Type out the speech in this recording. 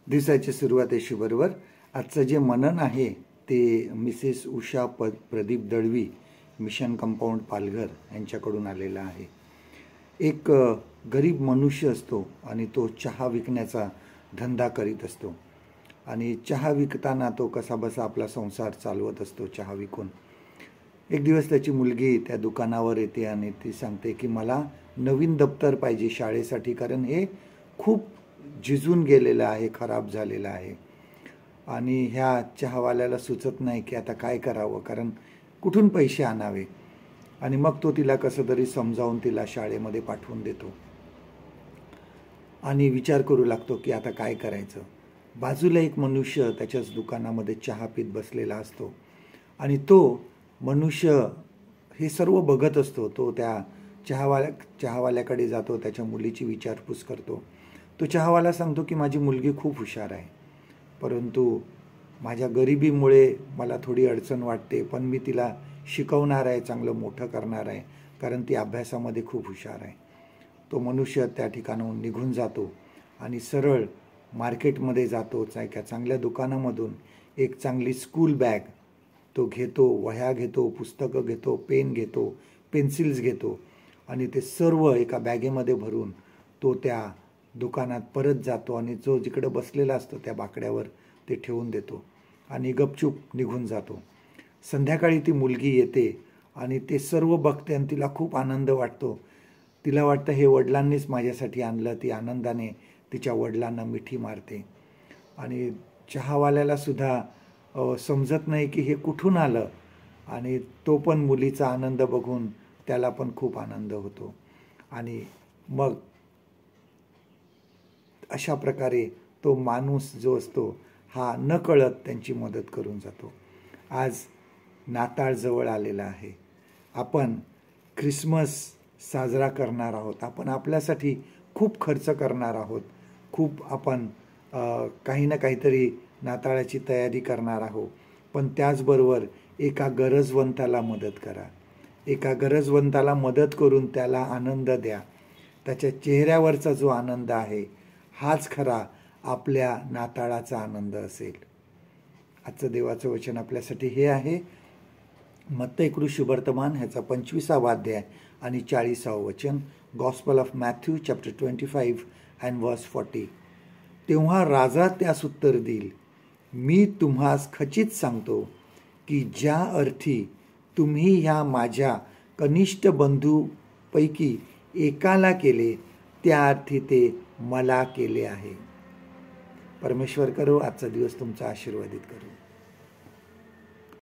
दिवसाची सुरुवात अशी बरोबर. आजचं जे मनन आहे ते Mrs Usha Pradeep Dalvi, mission compound Palghar यांच्याकडून आलेलं आहे. एक गरीब मनुष्य असतो आणि तो चहा विकण्याचा धंदा करीत असतो आणि चहा विकताना तो कसाबसा आपला संसार चालवत असतो चहा विकून. एक दिवस त्याची मुलगी त्या दुकानावर येते आणि ती सांगते की मला नवीन दप्तर पाहिजे शाळेसाठी, कारण हे खूप झिजून गेलेलं आहे, खराब झालेलं आहे. आणि ह्या चहावाल्याला सुचत नाही की आता काय करावं, कारण कुठून पैसे आणावे. आणि मग तो तिला कसं तरी समजावून तिला शाळेमध्ये पाठवून देतो आणि विचार करू लागतो की आता काय करायचं. बाजूला एक मनुष्य त्याच्याच दुकानामध्ये चहा पीत बसलेला असतो आणि तो मनुष्य हे सर्व बघत असतो. तो त्या चहावाल्याकडे जातो, त्याच्या मुलीची विचारपूस करतो. तो चहावाला सांगतो की माझी मुलगी खूप हुशार आहे, परंतु माझ्या गरिबीमुळे मला थोडी अडचण वाटते, पण मी तिला शिकवणार आहे, चांगलं मोठं करणार आहे, कारण ती अभ्यासामध्ये खूप हुशार आहे. तो मनुष्य त्या ठिकाणाहून निघून जातो आणि सरळ मार्केटमध्ये जातो. एका चांगल्या दुकानामधून एक चांगली स्कूल बॅग तो घेतो, वह्या घेतो, पुस्तकं घेतो, पेन घेतो, पेन्सिल्स घेतो आणि ते सर्व एका बॅगेमध्ये भरून तो त्या दुकानात परत जातो आणि जो जिकडे बसलेला असतो त्या बाकड्यावर ते ठेवून देतो आणि गपचूप निघून जातो. संध्याकाळी ती मुलगी येते आणि ते सर्व बघते आणि तिला खूप आनंद वाटतो. तिला वाटतं हे वडिलांनीच माझ्यासाठी आणलं. ती आनंदाने तिच्या वडिलांना मिठी मारते आणि चहावाल्याला सुद्धा समजत नाही की हे कुठून आलं आणि तो पण मुलीचा आनंद बघून त्याला पण खूप आनंद होतो. आणि मग अशा प्रकारे तो माणूस जो असतो हा नकळत त्यांची मदत करून जातो. आज नाताळ जवळ आलेला आहे. आपण ख्रिसमस साजरा करणार आहोत. आपण आपल्यासाठी खूप खर्च करणार आहोत. खूप आपण काही ना काहीतरी नाताळाची तयारी करणार आहोत. पण त्याचबरोबर एका गरजवंताला मदत करा. एका गरजवंताला मदत करून त्याला आनंद द्या. त्याच्या चेहऱ्यावरचा जो आनंद आहे हाच खरा आपल्या नाताळाचा आनंद असेल. आजचं देवाचं वचन आपल्यासाठी हे आहे, मत्तई शुभवर्तमान ह्याचा 25वा अध्याय आणि 40वे वचन. Gospel of Matthew chapter 25 and वर्स 40. तेव्हा राजा त्यास उत्तर देईल, मी तुम्हास खचित सांगतो की ज्या अर्थी तुम्ही ह्या माझ्या कनिष्ठ बंधूपैकी एकाला केले त्या अर्थी ते मला केले आहे. परमेश्वर करो आजचा दिवस तुमचा आशीर्वादित करो.